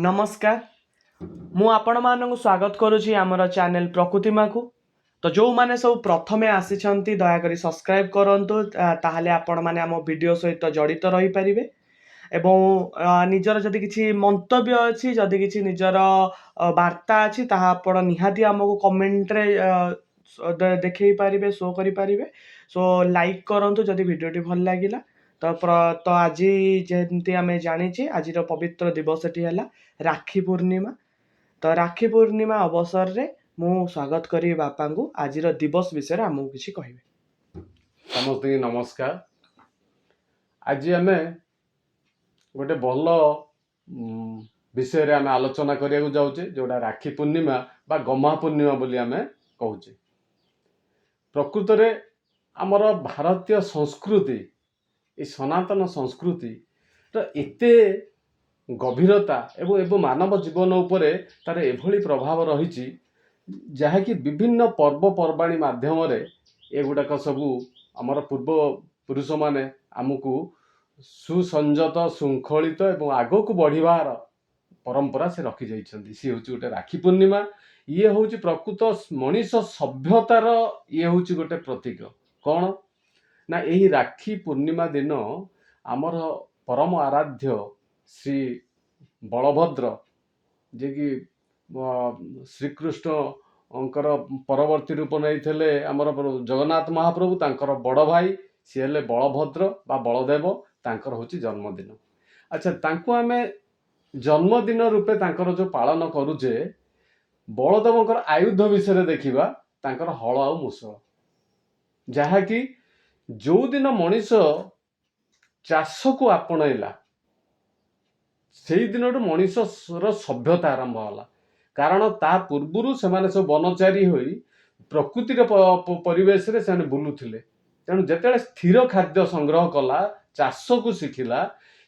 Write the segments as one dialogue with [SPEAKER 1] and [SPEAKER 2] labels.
[SPEAKER 1] नमस्कार मु आपण मानक स्वागत करुच्ची आमर चैनल प्रकृतिमा को। तो जो माने सब प्रथमे आसी दयाकोरी सब्सक्राइब करंतु ताहले आपण माने आम वीडियो सहित जड़ित रही पारिबे एवं निजर जदि किछि मंतव्य अछि जदि किछि निजर वार्ता अछि ताहा आपण निहाती हमको कमेंट रे देखै पारिबे शो करि पारिबे। सो लाइक करंतु जदि वीडियोटी भल लागिला। तो आज जेमती आम जानी आज पवित्र दिवसटी है राखी पूर्णिमा। तो राखी पूर्णिमा अवसर रे मु स्वागत करी बापा को आज दिवस विषय आमको किसी कहे।
[SPEAKER 2] समस्त नमस्कार। आज आम गोटे भल विषय रे आम आलोचना करिया जाऊे जोड़ा राखी पूर्णिमा बा गम्हा पूर्णिमा बोली आम कहूचे। प्रकृत रे आमर भारतीय संस्कृति ये सनातन संस्कृति एते गभीरता एवं मानव जीवन उपरे तार एभली प्रभाव रही जहाँकि विभिन्न पर्वपर्वाणी माध्यम एगुड़ाक सबू आमर पूर्व पुरुष माने आमको सुसंजत श्रृंखलित एवं आग को बढ़िबार परंपरा से रखी जाइछन्ति। सी होची गोटे राखी पूर्णिमा। ये होची प्रकृत मनीष सभ्यतार ये होची गोटे प्रतीक कौन ना यही राखी पूर्णिमा दिन आमर परम आराध्य श्री बलभद्र जे कि श्रीकृष्ण परवर्ती रूप नहीं आमर जगन्नाथ महाप्रभु तांकर बड़ भाई सी हेले बलभद्र बा बलदेव तांकर होची जन्मदिन। अच्छा तांको आमे जन्मदिन रूपे तांकर जो पालन करूचे बलदेवंकर आयुध विषय देखिबा तांकर हल आ मुसल जहाँकि जो दिन मनीष चाष को आपणला से दिन मनीषर सभ्यता आरंभ होला। कारण ता पूर्वर से सब वनचारी होई प्रकृतिर परिवेश रे से बुलुथिले। तेणु जेतेବେଳେ स्थिर खाद्य संग्रह कला चाष को शिखिला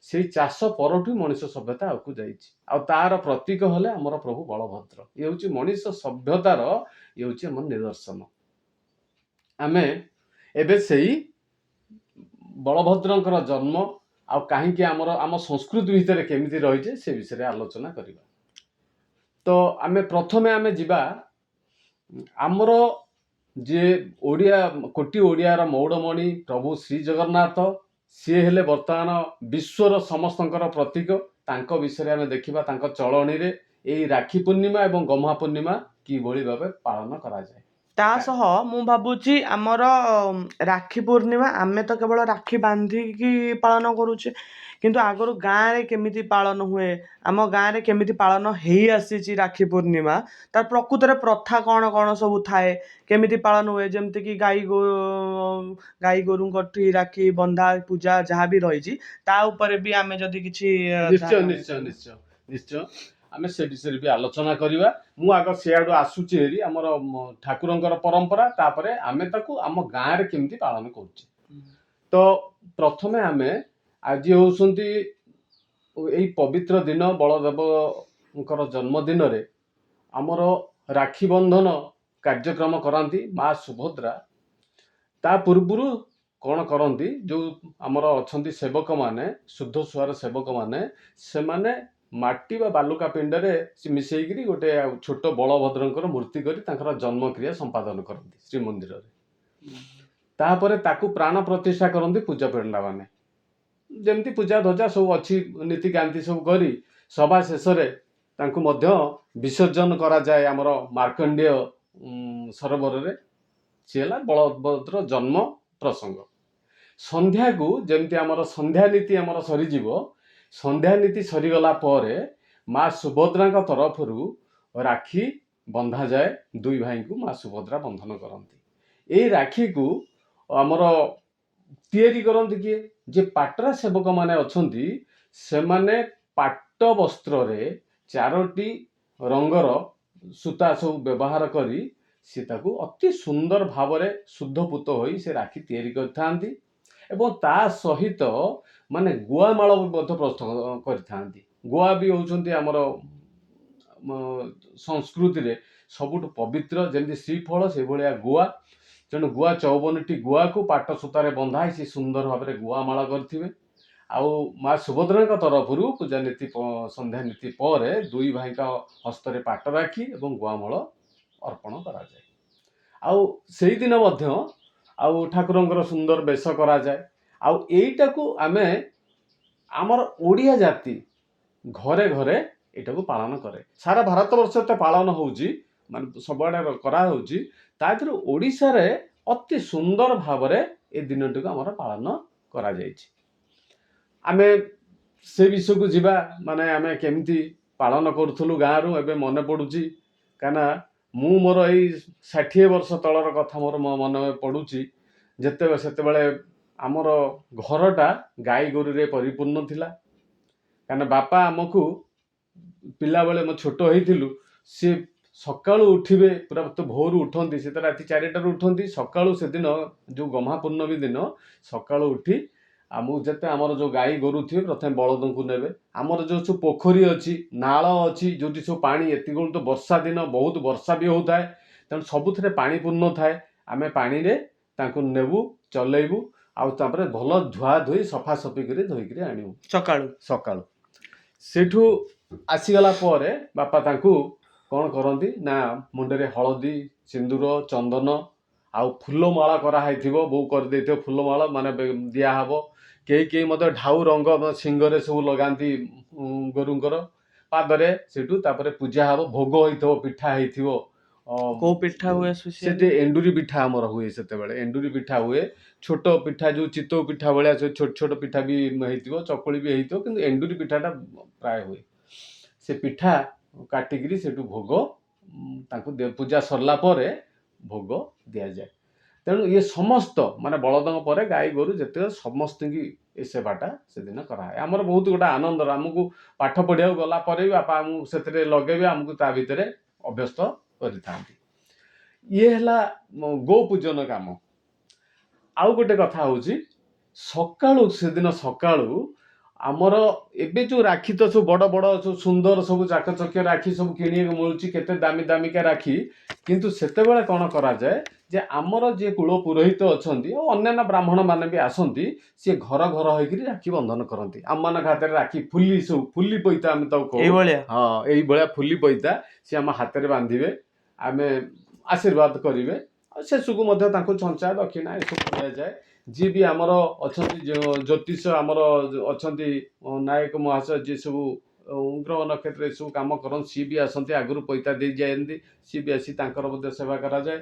[SPEAKER 2] से चाष परठू मनीष सभ्यता आगू जाइछि। आ तार प्रतीक हेले हमर प्रभु बलभद्र। ये होची मनीष सभ्यतार ये होची हमर निदर्शन। आमे एबे सेही बलभद्रंकर जन्म आ कहीं आम संस्कृति भितर केमिति रही से विषय आलोचना करिबा। तो आमे प्रथमे आमे जिबा आमर जे ओडिया कोटी ओडियार मौड़मणि प्रभु श्री जगन्नाथ सी हेले वर्तमान विश्वर समस्तंकर प्रतीक। तांको विषय आमे देखिबा तांको चलणी रे एई राखी पूर्णिमा एवं गम्हा पूर्णिमा कि भली भाबे पालन करा जाय।
[SPEAKER 1] तासह मु भाबुची आमर राखी पूर्णिमा आमे तो केवल राखी बांधिकी पालन करूचे किंतु आगरू गाँव रे केमिति पालन हुए आम गाँव रे केमिति पालन हेई आसीची राखी पूर्णिमा तार प्रकृत रे प्रथा कौन कौन सब थाए केमिति पालन हुए जेमति कि गाई गोरुंकठी राखी बंधा पूजा जहाँ भी रही ता ऊपर भी आमे जदि किछि
[SPEAKER 2] निश्चय निश्चय निश्चय निश्चय आमे से विषय भी आलोचना करिबा। मु आग सियाडू आसुची हेरी हमर ठाकुरंकर परंपरा तापरे आमे ताकू आम गाँव रे केमिति पालन करूचे। तो प्रथमे आमे आज होउसंती एई पवित्र दिन बलदेवंकर जन्मदिन रे आमर राखी बंधन कार्यक्रम करांती माँ सुभद्रा। ता पूर्वरु कौन करती जो आमर अच्छा सेवक माने शुद्ध सुहार सेवक माने से माने माटी बा बालुका पिंडरे मिसेकरी गोटे छोट बलभद्रंकर मूर्ति करी तांकर जन्म क्रिया संपादन करती श्रीमंदिर रे। तापरे ताकू प्राण प्रतिष्ठा करती पूजा पंडा माने जेमती पूजा ध्वजा सब अच्छी नीतिकांति सब करी सभा शेष तांकू मध्य विसर्जन करा जाए आमर मार्कंडेय सरोवर रे। सीला बलभद्र जन्म प्रसंग संध्या को जमती आमर संध्या नीति आमर सरीजीव। संध्या नीति सरीगला परे माँ सुभद्रा तरफ राखी बंधा जाए दुई भाई को माँ सुभद्रा बंधन करती। ए राखी को आमर तैयारी करती किए जे पाटरा सेवक माने अछंती से माने पाट वस्त्र रे चारोटी रंगर सूता सब व्यवहार करी सी ताकू अति सुंदर भाव रे शुद्धपूत होई से राखी तैयारी करथांती एवं ता सहित माने गुआ माଳ ମଧ୍ୟ प्रस्तुत करथांती। गुआ भी होउछंती हमर संस्कृति रे सबुठ पवित्र जेमती श्रीफल से भलिया गुआ। तेणु गुआ 54टी गुआ को पाट सूतारे बंधाई से सुंदर भाव रे गुआ माଳ करथिबे। ଆଉ ମା ସୁଭଦ୍ରାଙ୍କ ତରଫରୁ ପୂଜା ନୀତି ସନ୍ଧ୍ୟା ନୀତି ପରେ ଦୁଇ ଭାଇଙ୍କ ହସ୍ତରେ ପାଟ ରାଖି ଏବଂ ଗୁଆମୂଳ ଅର୍ପଣ କରାଯାଏ। ଆଉ ସେଇଦିନ ମଧ୍ୟ ଆଉ ଠାକୁରଙ୍କର ସୁନ୍ଦର ବେଶ କରାଯାଏ। ଆଉ ଏଇଟାକୁ ଆମେ ଆମର ଓଡ଼ିଆ ଜାତି ଘରେ ଘରେ ଏଇଟାକୁ ପାଳନ କରେ। ସାରା ଭାରତ ବର୍ଷ ଏତେ ପାଳନ ହେଉଛି, ମାନେ ସବୁଆଡ଼େ କରାହେଉଛି, ତା ଦେହରୁ ଓଡ଼ିଶାରେ ଅତି ସୁନ୍ଦର ଭାବରେ ଏ ଦିନଟିକୁ ଆମର ପାଳନ କରାଯାଇଛି। ଆମେ ସେ ବିଷୟକୁ ଯିବା, ମାନେ ଆମେ କେମିତି ପାଳନ କରୁଥିଲୁ ଗାଁରୁ ଏବେ ମନେ ପଡ଼ୁଛି, କାହିଁକିନା ମୁଁ ମୋର ଏଇ 60 ବର୍ଷ ତଳର କଥା ମୋର ମନେ ପଡ଼ୁଛି। ସେତେବେଳେ ଆମର ଘରଟା ଗାଈ ଗୋରୁରେ ପରିପୂର୍ଣ୍ଣ ଥିଲା। କାହିଁକିନା ବାପା ଆମକୁ ପିଲାବେଳେ ମୁଁ ଛୋଟ ହେଇଥିଲୁ, ସିଏ ସକାଳୁ ଉଠିବେ, ପୁରା ତ ଭୋରୁ ଉଠନ୍ତି, ସେ ତ ରାତି 4ଟାରୁ ଉଠନ୍ତି। ସକାଳୁ ସେଦିନ ଯେଉଁ ଗହ୍ମା ପୂର୍ଣ୍ଣମୀ ଦିନ ସକାଳୁ ଉଠି ଆମକୁ ଯେତେ ଆମର ଯେଉଁ ଗାଈ ଗୋରୁ ଥିବେ ପ୍ରଥମେ ବଳଦଙ୍କୁ ନେବେ। ଆମର ଯେଉଁ ସବୁ ପୋଖରୀ ଅଛି, ନାଳ ଅଛି, ଯେଉଁଠି ସବୁ ପାଣି, ଏତିକି ତ ବର୍ଷା ଦିନ ବହୁତ ବର୍ଷା ବି ହେଉଥାଏ, ତେଣୁ ସବୁଥିରେ ପାଣି ପୂର୍ଣ୍ଣ ଥାଏ। ଆମେ ପାଣିରେ ତାଙ୍କୁ ନେବୁ, ଚଲେଇବୁ, ଆଉ ତାପରେ ଭଲ ଧୁଆ ଧୋଇ ସଫାସଫି କରି ଧୋଇକିରି ଆଣିବୁ ସକାଳୁ। ସେଠୁ ଆସିଗଲା ପରେ ବାପା ତାଙ୍କୁ କ'ଣ କରନ୍ତି ନା ମୁଣ୍ଡରେ ହଳଦୀ, ସିନ୍ଦୁର, ଚନ୍ଦନ ଆଉ ଫୁଲମାଳ କରାହେଇଥିବ, ବୋଉ କରିଦେଇଥିବ ଫୁଲମାଳ, ମାନେ ଦିଆହବ। କେହି ମଧ୍ୟ ଢାଉ ରଙ୍ଗ ଶିଙ୍ଗରେ ସବୁ ଲଗାନ୍ତି ଗୋରୁଙ୍କର, ପାଦରେ। ସେଠୁ ତାପରେ ପୂଜା ହବ, ଭୋଗ ହେଇଥିବ, ପିଠା ହେଇଥିବ।
[SPEAKER 1] କୋଉ ପିଠା ହୁଏ
[SPEAKER 2] ସେଠି ଏଣ୍ଡୁରି ପିଠା ଆମର ହୁଏ। ସେତେବେଳେ ଏଣ୍ଡୁରି ପିଠା ହୁଏ, ଛୋଟ ପିଠା ଯେଉଁ ଚିତଉ ପିଠା ଭଳିଆ ଛୋଟ ଛୋଟ ପିଠା ବି ହେଇଥିବ, ଚକୁଳି ବି ହେଇଥିବ, କିନ୍ତୁ ଏଣ୍ଡୁରି ପିଠାଟା ପ୍ରାୟ ହୁଏ। ସେ ପିଠା କାଟିକିରି ସେଠୁ ଭୋଗ ତାଙ୍କୁ ପୂଜା ସରିଲା ପରେ ଭୋଗ ଦିଆଯାଏ। ତେଣୁ ଇଏ ସମସ୍ତ, ମାନେ ବଳଦଙ୍କ ପରେ ଗାଈ ଗୋରୁ ଯେତେବେଳେ ସମସ୍ତଙ୍କୁ ଏ ସେବାଟା ସେଦିନ କରାହୁଏ। ଆମର ବହୁତ ଗୋଟେ ଆନନ୍ଦର, ଆମକୁ ପାଠ ପଢ଼ିବାକୁ ଗଲା ପରେ ବି ବାପା ଆମକୁ ସେଥିରେ ଲଗେଇବେ, ଆମକୁ ତା ଭିତରେ ଅଭ୍ୟସ୍ତ କରିଥାନ୍ତି। ଇଏ ହେଲା ଗୋ ପୂଜନ କାମ। ଆଉ ଗୋଟେ କଥା ହେଉଛି, ସେଦିନ ସକାଳୁ ଆମର ଏବେ ଯେଉଁ ରାକ୍ଷୀ ତ ସବୁ ବଡ଼ ବଡ଼ ସବୁ ସୁନ୍ଦର ସବୁ ଚାକଚକ୍ୟ ରାକ୍ଷୀ ସବୁ କିଣିବାକୁ ମିଳୁଛି, କେତେ ଦାମୀ ଦାମିକା ରାକ୍ଷୀ। କିନ୍ତୁ ସେତେବେଳେ କ'ଣ କରାଯାଏ, ଯେ ଆମର ଯିଏ କୁଳ ପୁରୋହିତ ଅଛନ୍ତି ଆଉ ଅନ୍ୟାନ୍ୟ ବ୍ରାହ୍ମଣ ମାନେ ବି ଆସନ୍ତି, ସିଏ ଘର ଘର ହେଇକିରି ରାକ୍ଷୀ ବନ୍ଧନ କରନ୍ତି। ଆମମାନଙ୍କ ହାତରେ ରାକ୍ଷୀ ଫୁଲି ପଇତା ଆମେ ତାକୁ କହୁ। ହଁ, ଏଇଭଳିଆ ଫୁଲି ପଇତା ସିଏ ଆମ ହାତରେ ବାନ୍ଧିବେ, ଆମେ ଆଶୀର୍ବାଦ କରିବେ, ଆଉ ଶେଷକୁ ମଧ୍ୟ ତାଙ୍କୁ ଛଞ୍ଚା ଦକ୍ଷିଣା ଏସବୁ ଦିଆଯାଏ। ଯିଏ ବି ଆମର ଅଛନ୍ତି, ଜ୍ୟୋତିଷ ଆମର ଅଛନ୍ତି, ନାୟକ ମହାଶୟ, ଯିଏ ସବୁ ଗ୍ରହ ନକ୍ଷତ୍ର ଏସବୁ କାମ କରନ୍ତି, ସିଏ ବି ଆସନ୍ତି, ଆଗରୁ ପଇତା ଦେଇ ଯାଆନ୍ତି, ସିଏ ବି ଆସି ତାଙ୍କର ମଧ୍ୟ ସେବା କରାଯାଏ।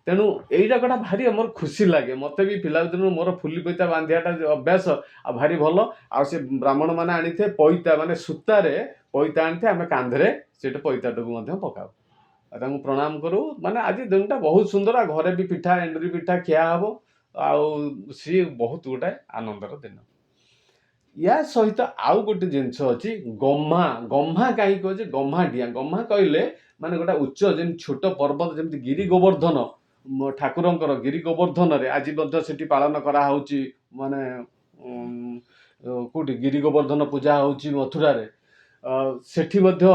[SPEAKER 2] ତେଣୁ ଏଇଟା ଗୋଟେ ଭାରି ଆମର ଖୁସି ଲାଗେ। ମୋତେ ବି ପିଲାଦିନରୁ ମୋର ଫୁଲି ପଇତା ବାନ୍ଧିବାଟା ଅଭ୍ୟାସ, ଆଉ ଭାରି ଭଲ। ଆଉ ସେ ବ୍ରାହ୍ମଣ ମାନେ ଆଣିଥିବେ ପଇତା, ମାନେ ସୂତାରେ ପଇତା ଆଣିଥିବେ, ଆମେ କାନ୍ଧରେ ସେଠି ପଇତାଟାକୁ ମଧ୍ୟ ପକାଉ, ଆଉ ତାଙ୍କୁ ପ୍ରଣାମ କରୁ। ମାନେ ଆଜି ଦିନଟା ବହୁତ ସୁନ୍ଦର, ଆଉ ଘରେ ବି ପିଠା, ଏଣ୍ଡୁରି ପିଠା ଖିଆ ହବ, ଆଉ ସିଏ ବହୁତ ଗୋଟାଏ ଆନନ୍ଦର ଦିନ। ୟା ସହିତ ଆଉ ଗୋଟେ ଜିନିଷ ଅଛି, ଗହ୍ମା କାହିଁକି କହୁଛି, ଗହ୍ମା ଡିଆଁ। ଗହ୍ମା କହିଲେ ମାନେ ଗୋଟେ ଉଚ୍ଚ, ଯେମିତି ଛୋଟ ପର୍ବତ, ଯେମିତି ଗିରି ଗୋବର୍ଦ୍ଧନ ଠାକୁରଙ୍କର, ଗିରି ଗୋବର୍ଦ୍ଧନରେ ଆଜି ମଧ୍ୟ ସେଠି ପାଳନ କରାହେଉଛି। ମାନେ କୋଉଠି ଗିରି ଗୋବର୍ଦ୍ଧନ ପୂଜା ହେଉଛି ମଥୁରାରେ, ସେଠି ମଧ୍ୟ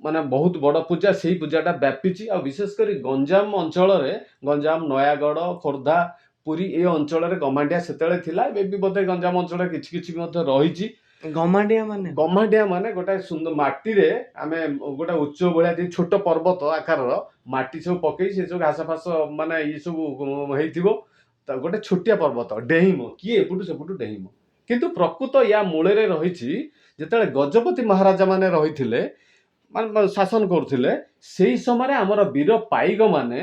[SPEAKER 2] ମାନେ ବହୁତ ବଡ଼ ପୂଜା, ସେଇ ପୂଜାଟା ବ୍ୟାପିଛି। ଆଉ ବିଶେଷ କରି ଗଞ୍ଜାମ ଅଞ୍ଚଳରେ, ଗଞ୍ଜାମ, ନୟାଗଡ଼, ଖୋର୍ଦ୍ଧା, ପୁରୀ ଏ ଅଞ୍ଚଳରେ ଗହ୍ମାଡିଆ ସେତେବେଳେ ଥିଲା। ଏବେ ବି ବୋଧେ ଗଞ୍ଜାମ ଅଞ୍ଚଳରେ କିଛି କିଛି ମଧ୍ୟ ରହିଛି। ଗହ୍ମାଡିଆ ମାନେ ଗୋଟେ ସୁନ୍ଦର ମାଟିରେ, ଆମେ ଗୋଟେ ଉଚ୍ଚ ଭଳିଆ ଛୋଟ ପର୍ବତ ଆକାରର ମାଟି ସବୁ ପକେଇ, ସେ ସବୁ ଘାସ ଫାସ ମାନେ ଇଏ ସବୁ ହେଇଥିବ, ଗୋଟେ ଛୋଟିଆ ପର୍ବତ, ଡେଇଁବ, କିଏ ଏପଟୁ ସେପଟୁ ଡେଇଁବ। କିନ୍ତୁ ପ୍ରକୃତ ୟା ମୂଳରେ ରହିଛି, ଯେତେବେଳେ ଗଜପତି ମହାରାଜା ମାନେ ରହିଥିଲେ, ମାନେ ଶାସନ କରୁଥିଲେ, ସେଇ ସମୟରେ ଆମର ବୀର ପାଇକ ମାନେ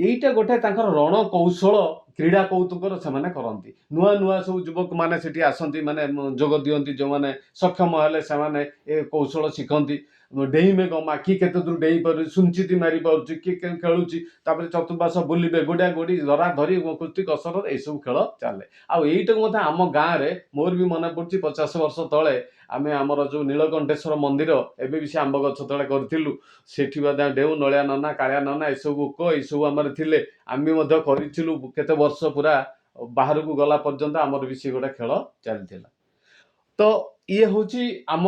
[SPEAKER 2] ଏଇଟା ଗୋଟେ ତାଙ୍କର ରଣ କୌଶଳ, କ୍ରୀଡ଼ା କୌତୁକର ସେମାନେ କରନ୍ତି। ନୂଆ ନୂଆ ସବୁ ଯୁବକ ମାନେ ସେଠି ଆସନ୍ତି, ମାନେ ଯୋଗ ଦିଅନ୍ତି, ଯେଉଁମାନେ ସକ୍ଷମ ହେଲେ ସେମାନେ ଏ କୌଶଳ ଶିଖନ୍ତି। ଡେଇଁବେ ଗମା, କିଏ କେତେ ଦୂର ଡେଇଁ ପାରୁଛି, ସୁଞ୍ଚିତି ମାରି ପାରୁଛି, କିଏ ଖେଳୁଛି, ତାପରେ ଚତୁର୍ପାର୍ଶ୍ୱ ବୁଲିବେ, ଗୋଡା ଗୋଡି, ଧରା ଧରି, କୁସ୍ତି କସରତ ଏସବୁ ଖେଳ ଚାଲେ। ଆଉ ଏଇଟାକୁ ମଧ୍ୟ ଆମ ଗାଁରେ, ମୋର ବି ମନେ ପଡୁଛି, 50 ବର୍ଷ ତଳେ ଆମେ ଆମର ଯେଉଁ ନୀଳକଣ୍ଠେଶ୍ୱର ମନ୍ଦିର, ଏବେ ବି ସେ ଆମ୍ବ ଗଛ ତଳେ କରିଥିଲୁ, ସେଠି ମଧ୍ୟ ଡେଉଁ, ନଳିଆ ନନା, କାଳିଆ ନନା ଏସବୁ ଏସବୁ ଆମର ଥିଲେ। ଆମେ ମଧ୍ୟ କରିଥିଲୁ କେତେ ବର୍ଷ, ପୁରା ବାହାରକୁ ଗଲା ପର୍ଯ୍ୟନ୍ତ ଆମର ବି ସେ ଗୋଟେ ଖେଳ ଚାଲିଥିଲା। ତ ଇଏ ହେଉଛି ଆମ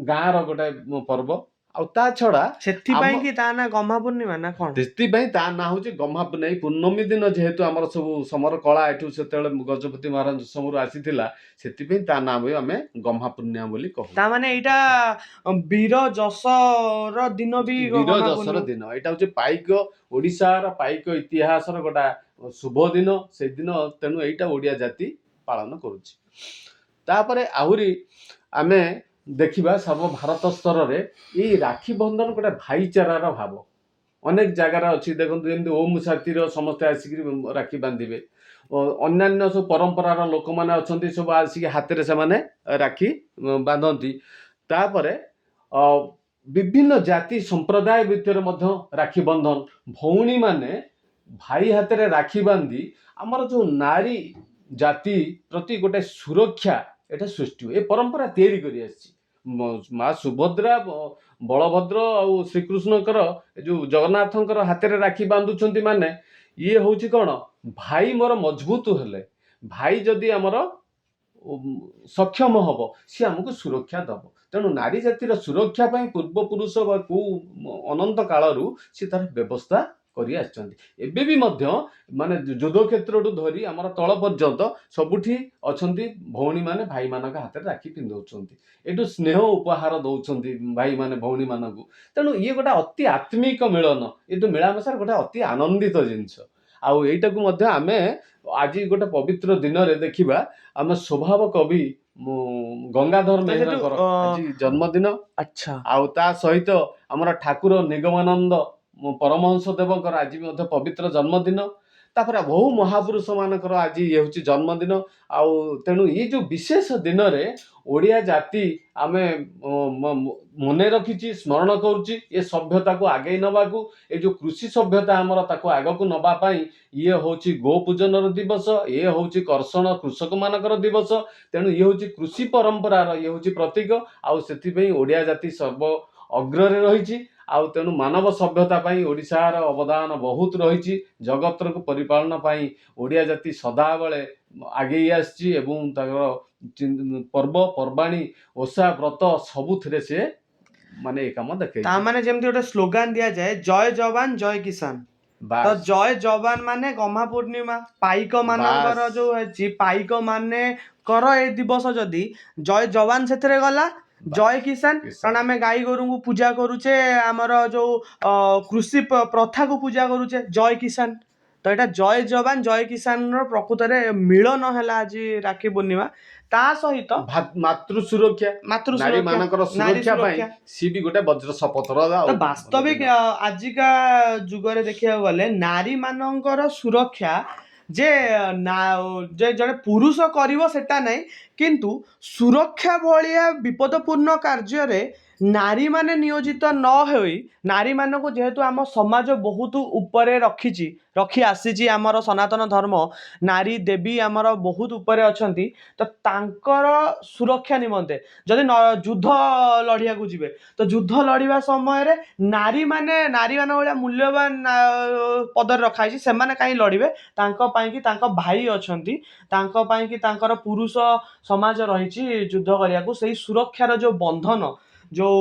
[SPEAKER 2] ଗାଁର ଗୋଟେ ପର୍ବ। ଆଉ ତା ଛଡା
[SPEAKER 1] ସେଥିପାଇଁ କି ତା ନା ଗହ୍ମା ପୂର୍ଣ୍ଣିମା ନା କଣ?
[SPEAKER 2] ସେଥିପାଇଁ ତା ନାଁ ହଉଛି ଗହ୍ମା ପୂର୍ଣ୍ଣିମା। ପୂର୍ଣ୍ଣମୀ ଦିନ ଯେହେତୁ ଆମର ସବୁ ସମର କଳା ଏଠୁ ସେତେବେଳେ ଗଜପତି ମହାରାଜ ସମୟରୁ ଆସିଥିଲା, ସେଥିପାଇଁ ତା ନାଁ ବି ଆମେ ଗହ୍ମା ପୂର୍ଣ୍ଣିମା ବୋଲି କହୁ।
[SPEAKER 1] ତା ମାନେ ଏଇଟା ବୀର ଯଶର ଦିନ ବି
[SPEAKER 2] ବୀର
[SPEAKER 1] ଗହ୍ମା
[SPEAKER 2] ଯଶର
[SPEAKER 1] ପୂର୍ଣ୍ଣିମା।
[SPEAKER 2] ଦିନ, ଏଇଟା ହଉଛି ପାଇକ ଓଡିଶାର ପାଇକ ଇତିହାସର ଗୋଟା ଶୁଭ ଦିନ ସେଦିନ, ତେଣୁ ଏଇଟା ଓଡିଆ ଜାତି ପାଳନ କରୁଛି। ତାପରେ ଆହୁରି ଆମେ ଦେଖିବା ସର୍ବଭାରତ ସ୍ତରରେ ଏଇ ରାକ୍ଷୀ ବନ୍ଧନ ଗୋଟେ ଭାଇଚାରାର ଭାବ ଅନେକ ଜାଗାରେ ଅଛି। ଦେଖନ୍ତୁ ଯେମିତି ଓମ୍ ସାଥିର ସମସ୍ତେ ଆସିକିରି ରାକ୍ଷୀ ବାନ୍ଧିବେ, ଅନ୍ୟାନ୍ୟ ସବୁ ପରମ୍ପରାର ଲୋକମାନେ ଅଛନ୍ତି, ସବୁ ଆସିକି ହାତରେ ସେମାନେ ରାକ୍ଷୀ ବାନ୍ଧନ୍ତି। ତାପରେ ବିଭିନ୍ନ ଜାତି ସମ୍ପ୍ରଦାୟ ଭିତରେ ମଧ୍ୟ ରାକ୍ଷୀ ବନ୍ଧନ, ଭଉଣୀମାନେ ଭାଇ ହାତରେ ରାକ୍ଷୀ ବାନ୍ଧି ଆମର ଯୋଉ ନାରୀ ଜାତି ପ୍ରତି ଗୋଟେ ସୁରକ୍ଷା ଏଟା ସୃଷ୍ଟି ହୁଏ। ଏ ପରମ୍ପରା ତିଆରି କରି ଆସିଛି। ମା ସୁଭଦ୍ରା ବଳଭଦ୍ର ଆଉ ଶ୍ରୀକୃଷ୍ଣଙ୍କର ଏ ଯୋଉ ଜଗନ୍ନାଥଙ୍କର ହାତରେ ରାକ୍ଷୀ ବାନ୍ଧୁଛନ୍ତି ମାନେ ଇଏ ହଉଛି କଣ, ଭାଇ ମୋର ମଜବୁତ ହେଲେ, ଭାଇ ଯଦି ଆମର ସକ୍ଷମ ହବ ସିଏ ଆମକୁ ସୁରକ୍ଷା ଦବ। ତେଣୁ ନାରୀ ଜାତିର ସୁରକ୍ଷା ପାଇଁ ପୂର୍ବପୁରୁଷ ବା କୋଉ ଅନନ୍ତ କାଳରୁ ସେ ତାର ବ୍ୟବସ୍ଥା କରି ଆସିଛନ୍ତି। ଏବେ ବି ମଧ୍ୟ ମାନେ ଯୁଦ୍ଧ କ୍ଷେତ୍ରଠୁ ଧରି ଆମର ତଳ ପର୍ଯ୍ୟନ୍ତ ସବୁଠି ଅଛନ୍ତି ଭଉଣୀମାନେ ଭାଇମାନଙ୍କ ହାତରେ ରାକ୍ଷୀ ପିନ୍ଧଉଛନ୍ତି, ଏଠୁ ସ୍ନେହ ଉପହାର ଦଉଛନ୍ତି ଭାଇମାନେ ଭଉଣୀମାନଙ୍କୁ। ତେଣୁ ଇଏ ଗୋଟେ ଅତି ଆତ୍ମିକ ମିଳନ, ଏ ଯୋଉ ମିଳାମିଶାର ଗୋଟେ ଅତି ଆନନ୍ଦିତ ଜିନିଷ। ଆଉ ଏଇଟାକୁ ମଧ୍ୟ ଆମେ ଆଜି ଗୋଟେ ପବିତ୍ର ଦିନରେ ଦେଖିବା, ଆମେ ସ୍ୱଭାବ କବି ଗଙ୍ଗାଧର
[SPEAKER 1] ତ ସେଠୁ
[SPEAKER 2] ମେହେରଙ୍କର ଆଜି ଜନ୍ମଦିନ।
[SPEAKER 1] ଆଚ୍ଛା,
[SPEAKER 2] ଆଉ ତା ସହିତ ଆମର ଠାକୁର ନିଗମାନନ୍ଦ ପରମହଂସ ଦେବଙ୍କର ଆଜି ମଧ୍ୟ ପବିତ୍ର ଜନ୍ମଦିନ। ତାପରେ ବହୁ ମହାପୁରୁଷ ମାନଙ୍କର ଆଜି ଇଏ ହଉଛି ଜନ୍ମଦିନ। ଆଉ ତେଣୁ ଏଇ ଯୋଉ ବିଶେଷ ଦିନରେ ଓଡ଼ିଆ ଜାତି ଆମେ ମନେ ରଖିଛି, ସ୍ମରଣ କରୁଛି ଏ ସଭ୍ୟତାକୁ ଆଗେଇ ନେବାକୁ। ଏ ଯୋଉ କୃଷି ସଭ୍ୟତା ଆମର ତାକୁ ଆଗକୁ ନବା ପାଇଁ ଇଏ ହଉଛି ଗୋ ପୂଜନର ଦିବସ, ଇଏ ହଉଛି କର୍ଷଣ କୃଷକ ମାନଙ୍କର ଦିବସ। ତେଣୁ ଇଏ ହଉଛି କୃଷି ପରମ୍ପରାର ଇଏ ହଉଛି ପ୍ରତୀକ। ଆଉ ସେଥିପାଇଁ ଓଡ଼ିଆ ଜାତି ସର୍ବ ଅଗ୍ରରେ ରହିଛି। ଆଉ ତେଣୁ ମାନବ ସଭ୍ୟତା ପାଇଁ ଓଡ଼ିଶାର ଅବଦାନ ବହୁତ ରହିଛି। ଜଗତକୁ ପରିପାଳନ ପାଇଁ ଓଡ଼ିଆ ଜାତି ସଦାବେଳେ ଆଗେଇ ଆସିଛି ଏବଂ ତାଙ୍କର ପର୍ବପର୍ବାଣୀ ଓଷା ବ୍ରତ ସବୁଥିରେ ସେ ମାନେ ଏ କାମ
[SPEAKER 1] ତା
[SPEAKER 2] ଦେଖେଇଛି।
[SPEAKER 1] ମାନେ ଯେମିତି ଗୋଟେ ସ୍ଲୋଗାନ ଦିଆଯାଏ, ଜୟ ଯବାନ ଜୟ କିଷାନ। ତ
[SPEAKER 2] ବାସ୍
[SPEAKER 1] ଜୟ ଯବାନ ମାନେ ଗହ୍ମା ପୂର୍ଣ୍ଣିମା, ପାଇକ ମାନଙ୍କର
[SPEAKER 2] ବାସ୍
[SPEAKER 1] ଯୋଉ ଅଛି, ପାଇକ ମାନେଙ୍କର ଏ ଦିବସ ଯଦି ଜୟ ଯବାନ ସେଥିରେ ଗଲା, ଜୟ କିଷାନ କାରଣ ଆମେ ଗାଈ ଗୋରୁଙ୍କୁ ପୂଜା କରୁଛେ, ଆମର ଯୋଉ କୃଷି ପ୍ରଥାକୁ ପୂଜା କରୁଛେ, ଜୟ କିଷାନ। ତ ଏଇଟା ଜୟ ଯବାନ ଜୟ କିଷାନର ପ୍ରକୃତରେ ମିଳନ ହେଲା ଆଜି ରାକ୍ଷୀ ପୂର୍ଣ୍ଣିମା। ତା ସହିତ
[SPEAKER 2] ମାତୃ ସୁରକ୍ଷା,
[SPEAKER 1] ମାତୃ
[SPEAKER 2] ନାରୀ
[SPEAKER 1] ସୁରକ୍ଷା,
[SPEAKER 2] ମାନଙ୍କର
[SPEAKER 1] ନାରୀ
[SPEAKER 2] ସୁରକ୍ଷା ପାଇଁ
[SPEAKER 1] ସୁରକ୍ଷା।
[SPEAKER 2] ସିଏ ବି ଗୋଟେ ବଜ୍ର ଶପଥର
[SPEAKER 1] ତ
[SPEAKER 2] ଆଉ
[SPEAKER 1] ବାସ୍ତବିକ ଆଜିକା ଯୁଗରେ ଦେଖିବାକୁ ଗଲେ ନାରୀ ମାନଙ୍କର ସୁରକ୍ଷା ଯେ ଜଣେ ପୁରୁଷ କରିବ ସେଟା ନାହିଁ, କିନ୍ତୁ ସୁରକ୍ଷା ଭଳିଆ ବିପଦପୂର୍ଣ୍ଣ କାର୍ଯ୍ୟରେ ନାରୀମାନେ ନିୟୋଜିତ ନ ହୋଇ, ନାରୀମାନଙ୍କୁ ଯେହେତୁ ଆମ ସମାଜ ବହୁତ ଉପରେ ରଖି ଆସିଛି, ଆମର ସନାତନ ଧର୍ମ ନାରୀ ଦେବୀ ଆମର ବହୁତ ଉପରେ ଅଛନ୍ତି। ତ ତାଙ୍କର ସୁରକ୍ଷା ନିମନ୍ତେ ଯଦି ଯୁଦ୍ଧ ଲଢ଼ିବାକୁ ଯିବେ, ତ ଯୁଦ୍ଧ ଲଢ଼ିବା ସମୟରେ ନାରୀମାନଙ୍କ ଭଳିଆ ମୂଲ୍ୟବାନ ପଦରେ ରଖା ହେଇଛି, ସେମାନେ କାହିଁ ଲଢ଼ିବେ? ତାଙ୍କ ପାଇଁକି ତାଙ୍କ ଭାଇ ଅଛନ୍ତି, ତାଙ୍କ ପାଇଁକି ତାଙ୍କର ପୁରୁଷ ସମାଜ ରହିଛି ଯୁଦ୍ଧ କରିବାକୁ। ସେଇ ସୁରକ୍ଷାର ଯୋଉ ବନ୍ଧନ ଯୋଉ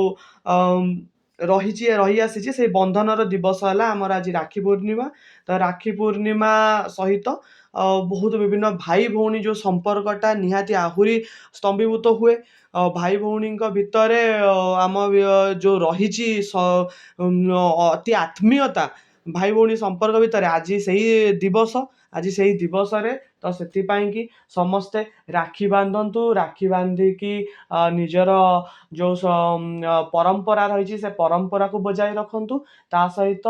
[SPEAKER 1] ରହି ଆସିଛି, ସେଇ ବନ୍ଧନର ଦିବସ ହେଲା ଆମର ଆଜି ରାକ୍ଷୀ ପୂର୍ଣ୍ଣିମା। ତ ରାକ୍ଷୀ ପୂର୍ଣ୍ଣିମା ସହିତ ବହୁତ ବିଭିନ୍ନ ଭାଇ ଭଉଣୀ ଯୋଉ ସମ୍ପର୍କଟା ନିହାତି ଆହୁରି ସ୍ତମ୍ଭୀଭୂତ ହୁଏ। ଭାଇ ଭଉଣୀଙ୍କ ଭିତରେ ଆମ ଯୋଉ ରହିଛି ଅତି ଆତ୍ମୀୟତା ଭାଇ ଭଉଣୀ ସମ୍ପର୍କ ଭିତରେ, ଆଜି ସେଇ ଦିବସ, ଆଜି ସେଇ ଦିବସରେ ତ ସେଥିପାଇଁ କି ସମସ୍ତେ ରାକ୍ଷୀ ବାନ୍ଧନ୍ତୁ, ରାକ୍ଷୀ ବାନ୍ଧିକି ନିଜର ଯୋଉ ପରମ୍ପରା ରହିଛି ସେ ପରମ୍ପରାକୁ ବଜାୟ ରଖନ୍ତୁ। ତା ସହିତ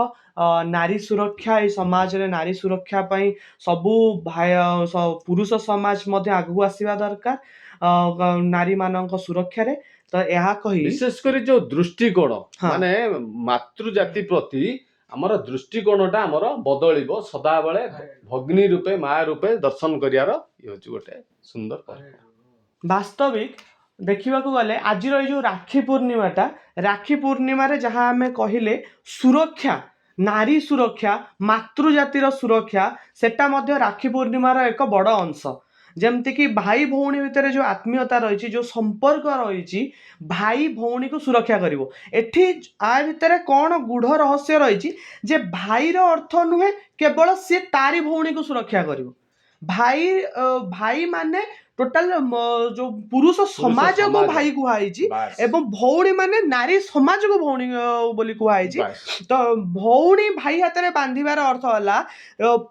[SPEAKER 1] ନାରୀ ସୁରକ୍ଷା, ଏଇ ସମାଜରେ ନାରୀ ସୁରକ୍ଷା ପାଇଁ ସବୁ ପୁରୁଷ ସମାଜ ମଧ୍ୟ ଆଗକୁ ଆସିବା ଦରକାର ନାରୀ ମାନଙ୍କ ସୁରକ୍ଷାରେ। ତ ଏହା କହି
[SPEAKER 2] ବିଶେଷ କରି ଯୋଉ ଦୃଷ୍ଟିକୋଣ
[SPEAKER 1] ହଁ
[SPEAKER 2] ମାନେ ମାତୃ ଜାତି ପ୍ରତି ଆମର ଦୃଷ୍ଟିକୋଣଟା ଆମର ବଦଳିବ ସଦାବେଳେ, ଭଗ୍ନୀ ରୂପେ ମା ରୂପେ ଦର୍ଶନ କରିବାର ଇଏ ହଉଛି ଗୋଟେ ସୁନ୍ଦର ପର୍ବ।
[SPEAKER 1] ବାସ୍ତବିକ ଦେଖିବାକୁ ଗଲେ ଆଜିର ଏଇ ଯୋଉ ରାକ୍ଷୀ ପୂର୍ଣ୍ଣିମାଟା, ରାକ୍ଷୀ ପୂର୍ଣ୍ଣିମାରେ ଯାହା ଆମେ କହିଲେ ସୁରକ୍ଷା, ନାରୀ ସୁରକ୍ଷା, ମାତୃ ଜାତିର ସୁରକ୍ଷା, ସେଟା ମଧ୍ୟ ରାକ୍ଷୀ ପୂର୍ଣ୍ଣିମାର ଏକ ବଡ଼ ଅଂଶ। ଯେମିତି କି ଭାଇ ଭଉଣୀ ଭିତରେ ଯୋଉ ଆତ୍ମୀୟତା ରହିଛି, ଯୋଉ ସମ୍ପର୍କ ରହିଛି, ଭାଇ ଭଉଣୀକୁ ସୁରକ୍ଷା କରିବ। ଏଠି ଆ ଭିତରେ କ'ଣ ଗୂଢ ରହସ୍ୟ ରହିଛି ଯେ ଭାଇର ଅର୍ଥ ନୁହେଁ କେବଳ ସିଏ ତାରି ଭଉଣୀକୁ ସୁରକ୍ଷା କରିବ। ଭାଇ ମାନେ ଟୋଟାଲ ଯୋଉ ପୁରୁଷ ସମାଜକୁ
[SPEAKER 2] ସମାଜ।
[SPEAKER 1] ଭାଇ କୁହାଯାଇଛି
[SPEAKER 2] ବାସ୍
[SPEAKER 1] ଏବଂ ଭଉଣୀ ମାନେ ନାରୀ ସମାଜକୁ ଭଉଣୀ ବୋଲି କୁହାଯାଇଛି।
[SPEAKER 2] ବାସ୍।
[SPEAKER 1] ତ ଭଉଣୀ ଭାଇ ହାତରେ ବାନ୍ଧିବାର ଅର୍ଥ ହେଲା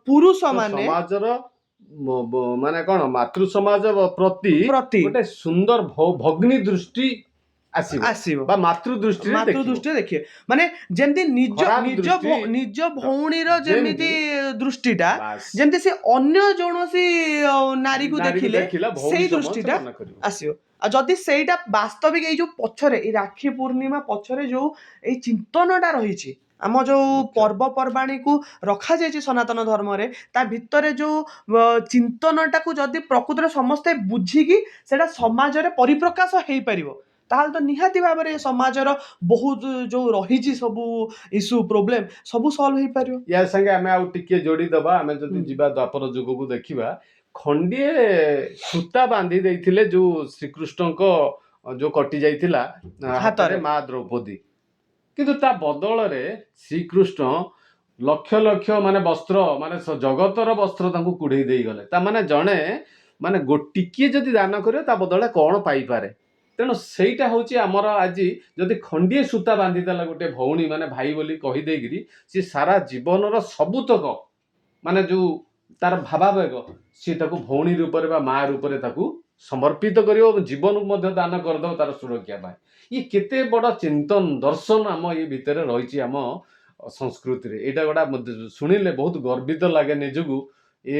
[SPEAKER 1] ପୁରୁଷ
[SPEAKER 2] ତ
[SPEAKER 1] ମାନେ
[SPEAKER 2] ସମାଜର ମାନେ କ'ଣ ମାତୃ ସମାଜ ପ୍ରତି
[SPEAKER 1] ପ୍ରତି
[SPEAKER 2] ଗୋଟେ ସୁନ୍ଦର ଭଗ୍ନୀ ଦୃଷ୍ଟି ଆସିବ
[SPEAKER 1] ଆସିବ,
[SPEAKER 2] ବା ମାତୃ ଦୃଷ୍ଟିରେ
[SPEAKER 1] ମାତୃ
[SPEAKER 2] ଦେଖିବ।
[SPEAKER 1] ଦୃଷ୍ଟିରେ ଦେଖିବେ। ମାନେ ଯେମିତି
[SPEAKER 2] ଖରାପ ଦୃଷ୍ଟି
[SPEAKER 1] ନିଜ ଭଉଣୀର ଯେମିତି
[SPEAKER 2] ଯେମିତି
[SPEAKER 1] ଦୃଷ୍ଟିଟା,
[SPEAKER 2] ବାସ୍
[SPEAKER 1] ଯେମିତି ସେ ଅନ୍ୟ କୌଣସି ନାରୀକୁ ଦେଖିଲେ
[SPEAKER 2] ଦେଖିଲା ଭଉଣୀ
[SPEAKER 1] ସେଇ
[SPEAKER 2] ସମାନ ସେ
[SPEAKER 1] ଦୃଷ୍ଟିଟା
[SPEAKER 2] ମନେ କରିବ।
[SPEAKER 1] ଆସିବ। ଆଉ ଯଦି ସେଇଟା ବାସ୍ତବିକ ଏଇ ଯୋଉ ପଛରେ, ଏଇ ରାକ୍ଷୀ ପୂର୍ଣ୍ଣିମା ପଛରେ ଯୋଉ ଏଇ ଚିନ୍ତନଟା ରହିଛି, ଆମ ଯୋଉ
[SPEAKER 2] ମୁଖ୍ୟ।
[SPEAKER 1] ପର୍ବପର୍ବାଣୀକୁ ରଖାଯାଇଛି ସନାତନ ଧର୍ମରେ, ତା ଭିତରେ ଯୋଉ ଚିନ୍ତନଟାକୁ ଯଦି ପ୍ରକୃତରେ ସମସ୍ତେ ବୁଝିକି ସେଟା ସମାଜରେ ପରିପ୍ରକାଶ ହେଇପାରିବ, ତାହେଲେ ତ ନିହାତି ଭାବରେ ସମାଜର ବହୁତ ଯୋଉ ରହିଛି ସବୁ ଇସ୍ୟୁ ପ୍ରୋବ୍ଲେମ ସବୁ ସଲ୍ଭ ହେଇପାରିବ।
[SPEAKER 2] ୟା ସାଙ୍ଗେ ଆମେ ଆଉ ଟିକେ ଯୋଡ଼ିଦେବା। ଆମେ ଯଦି
[SPEAKER 1] ହୁଁ।
[SPEAKER 2] ଯିବା ଦ୍ୱାପର ଯୁଗକୁ ଦେଖିବା, ଖଣ୍ଡିଏ ସୂତା ବାନ୍ଧି ଦେଇଥିଲେ ଯୋଉ ଶ୍ରୀକୃଷ୍ଣଙ୍କ ଯୋଉ କଟି ଯାଇଥିଲା ହାତରେ ମା ଦ୍ରୌପଦୀ, କିନ୍ତୁ ତା ବଦଳରେ ଶ୍ରୀକୃଷ୍ଣ ଲକ୍ଷ ଲକ୍ଷ ମାନେ ବସ୍ତ୍ର, ମାନେ ଜଗତର ବସ୍ତ୍ର ତାଙ୍କୁ କୁଢ଼େଇ ଦେଇଗଲେ। ତା ମାନେ ଜଣେ ମାନେ ଟିକିଏ ଯଦି ଦାନ କରିବ ତା ବଦଳରେ କ'ଣ ପାଇପାରେ। ତେଣୁ ସେଇଟା ହେଉଛି ଆମର ଆଜି, ଯଦି ଖଣ୍ଡିଏ ସୂତା ବାନ୍ଧିଦେଲା ଗୋଟେ ଭଉଣୀ ମାନେ ଭାଇ ବୋଲି କହିଦେଇକିରି, ସିଏ ସାରା ଜୀବନର ସବୁତକ ମାନେ ଯୋଉ ତାର ଭାବାବେଗ ସିଏ ତାକୁ ଭଉଣୀ ରୂପରେ ବା ମା ରୂପରେ ତାକୁ ସମର୍ପିତ କରିବ ଏବଂ ଜୀବନକୁ ମଧ୍ୟ ଦାନ କରିଦେବ ତାର ସୁରକ୍ଷା ପାଇଁ। ଇଏ କେତେ ବଡ଼ ଚିନ୍ତନ ଦର୍ଶନ ଆମ ଏ ଭିତରେ ରହିଛି ଆମ ସଂସ୍କୃତିରେ। ଏଇଟା ଗୋଟା ଶୁଣିଲେ ବହୁତ ଗର୍ବିତ ଲାଗେ ନିଜକୁ। ଏ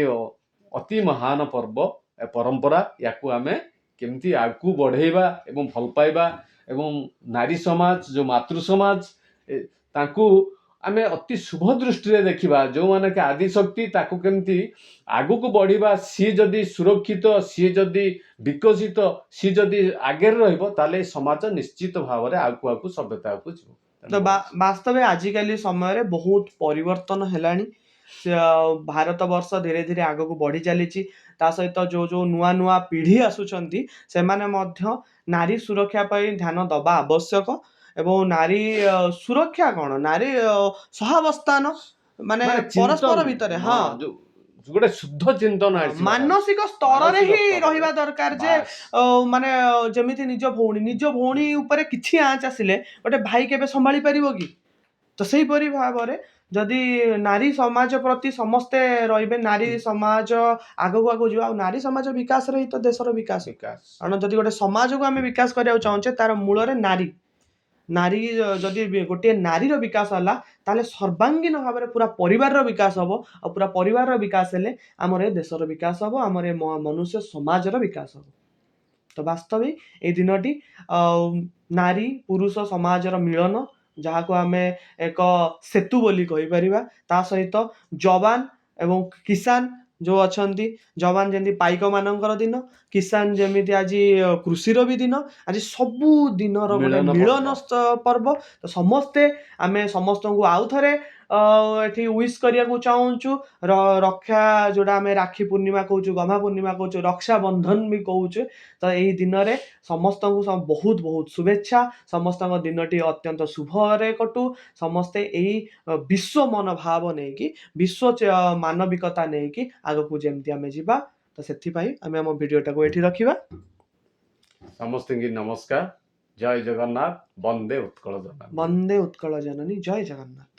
[SPEAKER 2] ଅତି ମହାନ ପର୍ବ, ଏ ପରମ୍ପରା, ୟାକୁ ଆମେ କେମିତି ଆଗକୁ ବଢ଼େଇବା ଏବଂ ଭଲ ପାଇବା, ଏବଂ ନାରୀ ସମାଜ ଯୋଉ ମାତୃ ସମାଜ ତାଙ୍କୁ ଆମେ ଅତି ଶୁଭ ଦୃଷ୍ଟିରେ ଦେଖିବା। ଯେଉଁମାନେ କି ଆଦିଶକ୍ତି, ତାକୁ କେମିତି ଆଗକୁ ବଢ଼ିବା। ସିଏ ଯଦି ସୁରକ୍ଷିତ, ସିଏ ଯଦି ବିକଶିତ, ସିଏ ଯଦି ଆଗରେ ରହିବ, ତାହେଲେ ଏ ସମାଜ ନିଶ୍ଚିତ ଭାବରେ ଆଗକୁ ସଭ୍ୟତାକୁ ଯିବ।
[SPEAKER 1] ତ ବାସ୍ତବରେ ଆଜିକାଲି ସମୟରେ ବହୁତ ପରିବର୍ତ୍ତନ ହେଲାଣି। ଭାରତ ବର୍ଷ ଧୀରେ ଧୀରେ ଆଗକୁ ବଢ଼ି ଚାଲିଛି। ତା ସହିତ ଯୋଉ ଯୋଉ ନୂଆ ନୂଆ ପିଢ଼ି ଆସୁଛନ୍ତି, ସେମାନେ ମଧ୍ୟ ନାରୀ ସୁରକ୍ଷା ପାଇଁ ଧ୍ୟାନ ଦେବା ଆବଶ୍ୟକ। ଏବଂ ନାରୀ ସୁରକ୍ଷା କ'ଣ, ନାରୀ ସହାବସ୍ଥାନ ମାନେ ପରସ୍ପର ଭିତରେ, ହଁ
[SPEAKER 2] ଗୋଟେ ଶୁଦ୍ଧ ଚିନ୍ତନ ଆସିବ,
[SPEAKER 1] ମାନସିକ ସ୍ତରରେ ହିଁ ରହିବା ଦରକାର ଯେ
[SPEAKER 2] ବାସ୍।
[SPEAKER 1] ମାନେ ଯେମିତି ନିଜ ଭଉଣୀ ଉପରେ କିଛି ଆଞ୍ଚ ଆସିଲେ ଗୋଟେ ଭାଇ କେବେ ସମ୍ଭାଳି ପାରିବ କି? ତ ସେଇପରି ଭାବରେ ଯଦି ନାରୀ ସମାଜ ପ୍ରତି ସମସ୍ତେ ରହିବେ, ନାରୀ ସମାଜ ଆଗକୁ ଯିବ। ଆଉ ନାରୀ ସମାଜ ବିକାଶରେ ହିଁ ତ ଦେଶର ବିକାଶ। କାରଣ ଯଦି ଗୋଟେ ସମାଜକୁ ଆମେ ବିକାଶ କରିବାକୁ ଚାହୁଁଛେ, ତାର ମୂଳରେ ନାରୀ ଯଦି ଗୋଟିଏ ନାରୀର ବିକାଶ ହେଲା, ତାହେଲେ ସର୍ବାଙ୍ଗୀନ ଭାବରେ ପୁରା ପରିବାରର ବିକାଶ ହବ। ଆଉ ପୁରା ପରିବାରର ବିକାଶ ହେଲେ ଆମର ଏ ଦେଶର ବିକାଶ ହବ, ଆମର ଏ ମନୁଷ୍ୟ ସମାଜର ବିକାଶ ହବ। ତ ବାସ୍ତବିକ ଏଇ ଦିନଟି ନାରୀ ପୁରୁଷ ସମାଜର ମିଳନ, ଯାହାକୁ ଆମେ ଏକ ସେତୁ ବୋଲି କହିପାରିବା। ତା ସହିତ ଯବାନ ଏବଂ କିଷାନ ଯୋଉ ଅଛନ୍ତି, ଯବାନ ଯେମିତି ପାଇକ ମାନଙ୍କର ଦିନ, କିଷାନ ଯେମିତି ଆଜି କୃଷିର ବି ଦିନ, ଆଜି ସବୁ ଦିନର ଗୋଟେ ମିଳନ ପର୍ବ। ତ ସମସ୍ତେ ଆମେ ସମସ୍ତଙ୍କୁ ଆଉ ଥରେ ଏଠି ୱିଶ୍ କରିବାକୁ ଚାହୁଁଛୁ। ରକ୍ଷା ଯୋଉଟା ଆମେ ରାକ୍ଷୀ ପୂର୍ଣ୍ଣିମା କହୁଛୁ, ଗହ୍ମା ପୂର୍ଣ୍ଣିମା କହୁଛୁ, ରକ୍ଷାବନ୍ଧନ ବି କହୁଛୁ। ତ ଏଇ ଦିନରେ ସମସ୍ତଙ୍କୁ ବହୁତ ବହୁତ ଶୁଭେଚ୍ଛା। ସମସ୍ତଙ୍କ ଦିନଟି ଅତ୍ୟନ୍ତ ଶୁଭରେ କଟୁ। ସମସ୍ତେ ଏଇ ବିଶ୍ୱ ମନୋଭାବ ନେଇକି, ବିଶ୍ୱ ମାନବିକତା ନେଇକି ଆଗକୁ ଯେମିତି ଆମେ ଯିବା। ତ ସେଥିପାଇଁ ଆମେ ଆମ ଭିଡ଼ିଓଟାକୁ ଏଠି ରଖିବା।
[SPEAKER 2] ସମସ୍ତଙ୍କୁ ନମସ୍କାର, ଜୟ ଜଗନ୍ନାଥ, ବନ୍ଦେ ଉତ୍କଳ ଜନନୀ।
[SPEAKER 1] ବନ୍ଦେ ଉତ୍କଳ ଜନନୀ, ଜୟ ଜଗନ୍ନାଥ।